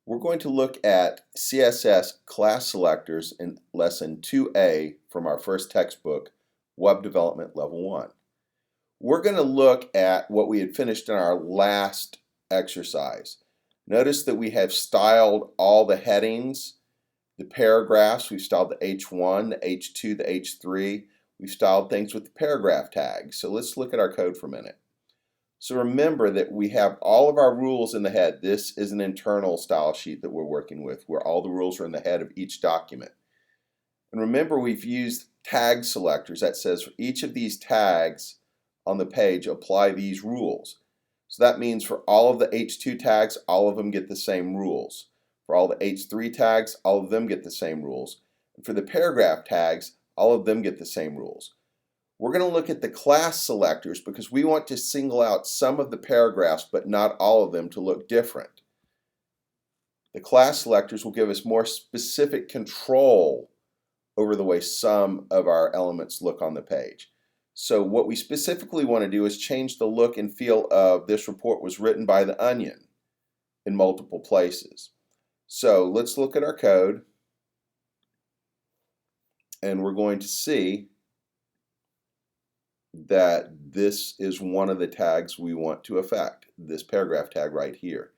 We're going to look at CSS class selectors in lesson 2A from our first textbook, Web Development Level 1. We're going to look at what we had finished in our last exercise. Notice that we have styled all the headings, the paragraphs. We've styled the H1, the H2, the H3. We've styled things with the paragraph tag. So let's look at our code for a minute. So remember that we have all of our rules in the head. This is an internal style sheet that we're working with, where all the rules are in the head of each document. And remember, we've used tag selectors. That says for each of these tags on the page, apply these rules. So that means for all of the H2 tags, all of them get the same rules. For all the H3 tags, all of them get the same rules. And for the paragraph tags, all of them get the same rules. We're going to look at the class selectors because we want to single out some of the paragraphs but not all of them to look different. The class selectors will give us more specific control over the way some of our elements look on the page. So what we specifically want to do is change the look and feel of this report was written by the Onion in multiple places. So let's look at our code, and we're going to see that this is one of the tags we want to affect, this paragraph tag right here.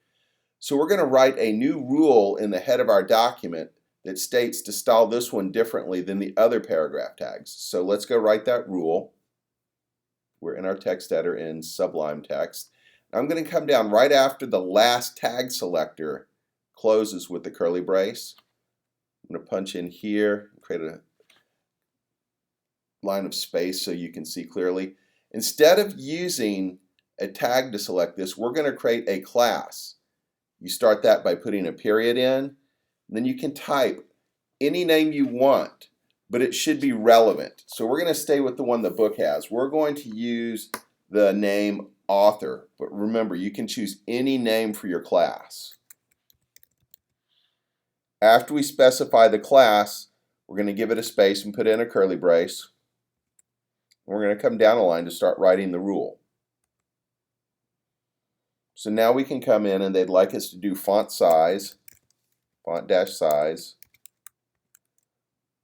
So we're going to write a new rule in the head of our document that states to style this one differently than the other paragraph tags. So let's go write that rule. We're in our text editor in Sublime Text. I'm going to come down right after the last tag selector closes with the curly brace. I'm going to punch in here, create a line of space so you can see clearly. Instead of using a tag to select this, we're going to create a class. You start that by putting a period in, and then you can type any name you want, but it should be relevant. So we're going to stay with the one the book has. We're going to use the name author, but remember, you can choose any name for your class. After we specify the class, we're going to give it a space and put in a curly brace. We're going to come down a line to start writing the rule. So now we can come in and they'd like us to do font size, font dash size,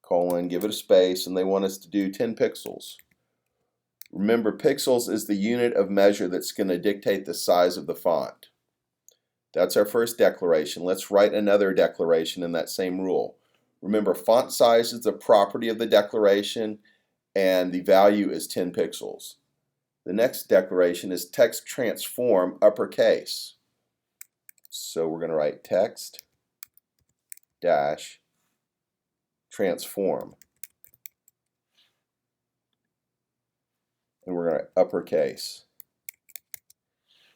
colon, give it a space, and they want us to do 10 pixels. Remember, pixels is the unit of measure that's going to dictate the size of the font. That's our first declaration. Let's write another declaration in that same rule. Remember, font size is the property of the declaration, and the value is 10 pixels. The next declaration is text transform uppercase. So we're going to write text dash transform. And we're going to uppercase.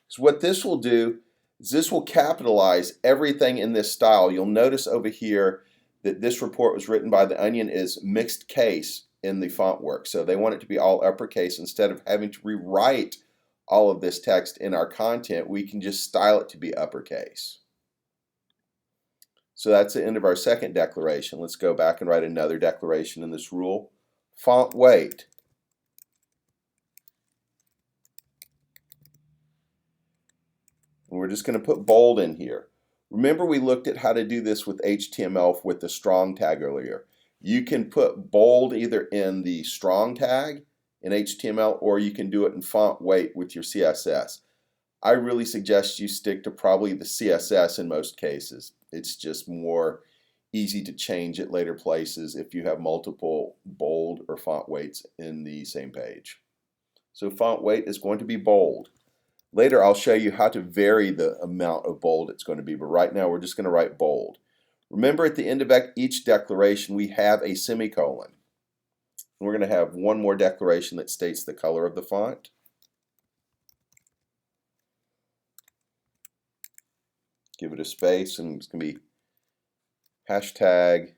So what this will do is this will capitalize everything in this style. You'll notice over here that this report was written by the Onion is mixed case in the font work. So they want it to be all uppercase. Instead of having to rewrite all of this text in our content, we can just style it to be uppercase. So that's the end of our second declaration. Let's go back and write another declaration in this rule. Font weight. And we're just going to put bold in here. Remember, we looked at how to do this with HTML with the strong tag earlier. You can put bold either in the strong tag in HTML, or you can do it in font weight with your CSS. I really suggest you stick to probably the CSS in most cases. It's just more easy to change at later places if you have multiple bold or font weights in the same page. So font weight is going to be bold. Later I'll show you how to vary the amount of bold it's going to be, but right now we're just going to write bold. Remember, at the end of each declaration we have a semicolon. We're going to have one more declaration that states the color of the font. Give it a space, and it's going to be hashtag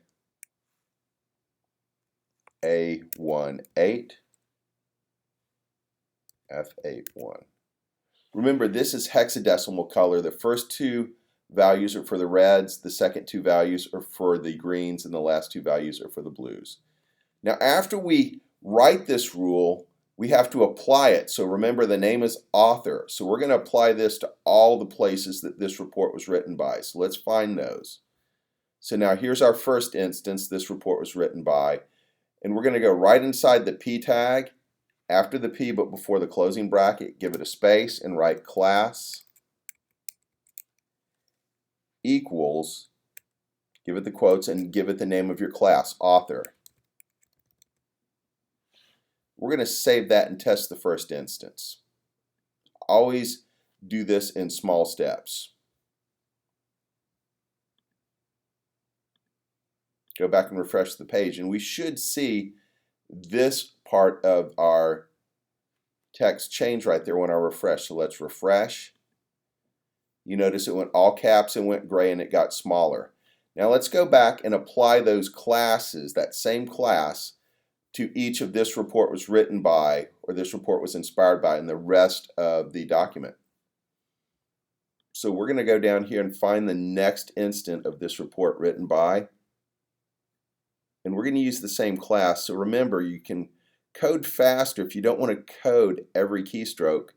A18 F81. Remember, this is hexadecimal color. The first two values are for the reds, the second two values are for the greens, and the last two values are for the blues. Now, after we write this rule, we have to apply it. So remember, the name is author. So we're going to apply this to all the places that this report was written by. So let's find those. So now here's our first instance. This report was written by. And we're going to go right inside the P tag, after the P but before the closing bracket, give it a space and write class equals, give it the quotes and give it the name of your class, author. We're going to save that and test the first instance. Always do this in small steps. Go back and refresh the page, and we should see this part of our text change right there when I refresh. So let's refresh. You notice it went all caps and went gray and it got smaller. Now let's go back and apply those classes, that same class, to each of this report was written by, or this report was inspired by, in the rest of the document. So we're going to go down here and find the next instant of this report written by. And we're going to use the same class. So remember, you can code faster. If you don't want to code every keystroke,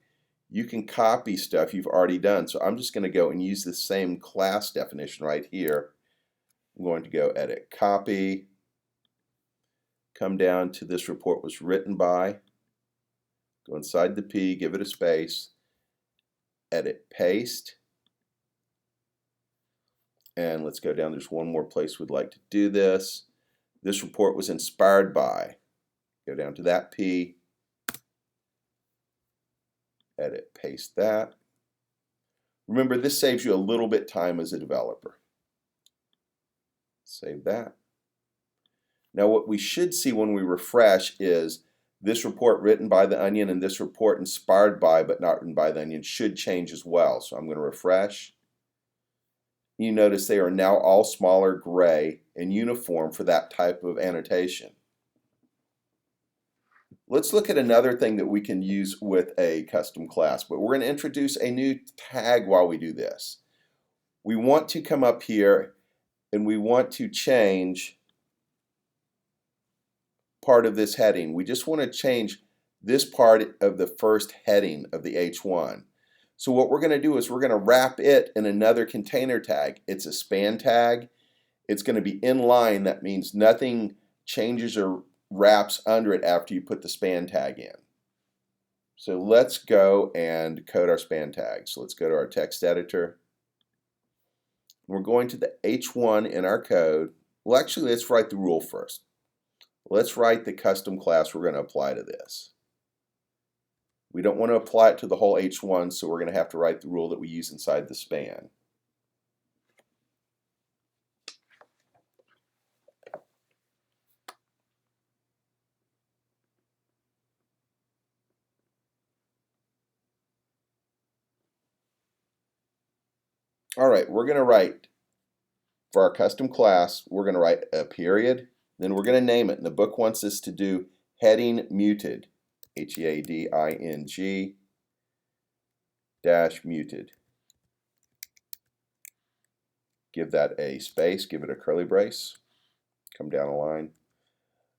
you can copy stuff you've already done. So I'm just going to go and use the same class definition right here. I'm going to go edit, copy, come down to this report was written by, go inside the P, give it a space, edit, paste, and let's go down. There's one more place we'd like to do this. This report was inspired by, go down to that P, edit, paste that. Remember, this saves you a little bit time as a developer. Save that. Now what we should see when we refresh is this report written by the Onion and this report inspired by but not written by the Onion should change as well. So I'm going to refresh. You notice they are now all smaller, gray, and uniform for that type of annotation. Let's look at another thing that we can use with a custom class, but we're going to introduce a new tag while we do this. We want to come up here and we want to change part of this heading. We just want to change this part of the first heading of the H1. So what we're going to do is we're going to wrap it in another container tag. It's a span tag. It's going to be inline. That means nothing changes or wraps under it after you put the span tag in. So let's go and code our span tag. So let's go to our text editor. We're going to the H1 in our code. Well, actually, let's write the rule first. Let's write the custom class we're going to apply to this. We don't want to apply it to the whole H1, so we're going to have to write the rule that we use inside the span. All right, we're going to write, for our custom class, we're going to write a period, then we're going to name it, and the book wants us to do heading muted, H-E-A-D-I-N-G dash muted. Give that a space, give it a curly brace, come down a line.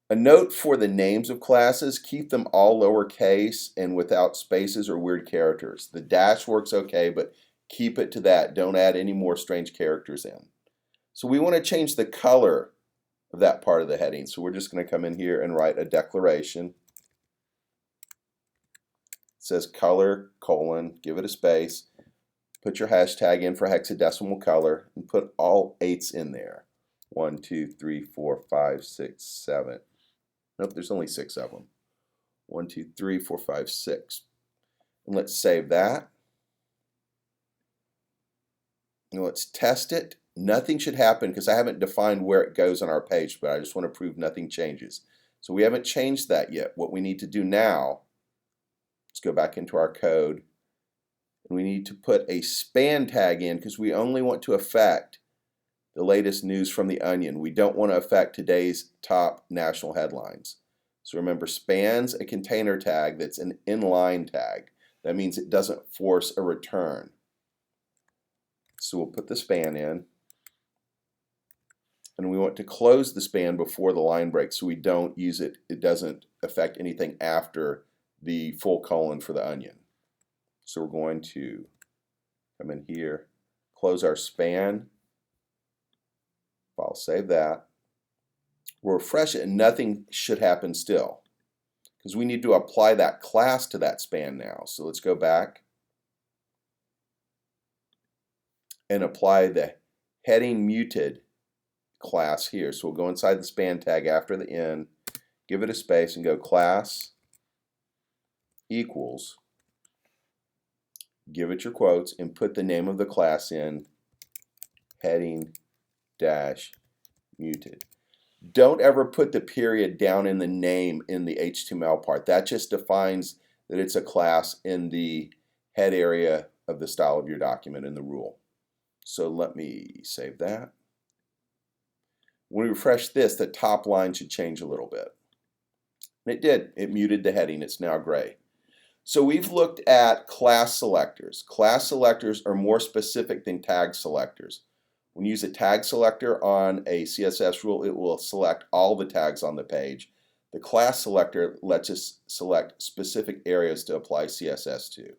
A note for the names of classes, keep them all lowercase and without spaces or weird characters. The dash works okay, but keep it to that. Don't add any more strange characters in. So we want to change the color of that part of the heading. So we're just going to come in here and write a declaration. It says color, colon, give it a space. Put your hashtag in for hexadecimal color and put all 8s in there. 1, 2, 3, 4, 5, 6, 7. Nope, there's only 6 of them. 1, 2, 3, 4, 5, 6. And let's save that. And let's test it. Nothing should happen because I haven't defined where it goes on our page, but I just want to prove nothing changes. So we haven't changed that yet. What we need to do now, let's go back into our code. And we need to put a span tag in because we only want to affect the latest news from the Onion. We don't want to affect today's top national headlines. So remember, span's a container tag that's an inline tag. That means it doesn't force a return. So we'll put the span in. And we want to close the span before the line break so we don't use it. It doesn't affect anything after the full colon for the onion. So we're going to come in here, close our span, file save that. We'll refresh it and nothing should happen still because we need to apply that class to that span now. So let's go back and apply the heading muted class here. So we'll go inside the span tag after the n, give it a space and go class equals, give it your quotes and put the name of the class in heading dash muted. Don't ever put the period down in the name in the HTML part. That just defines that it's a class in the head area of the style of your document in the rule. So let me save that. When we refresh this, the top line should change a little bit. And it did. It muted the heading. It's now gray. So we've looked at class selectors. Class selectors are more specific than tag selectors. When you use a tag selector on a CSS rule, it will select all the tags on the page. The class selector lets us select specific areas to apply CSS to.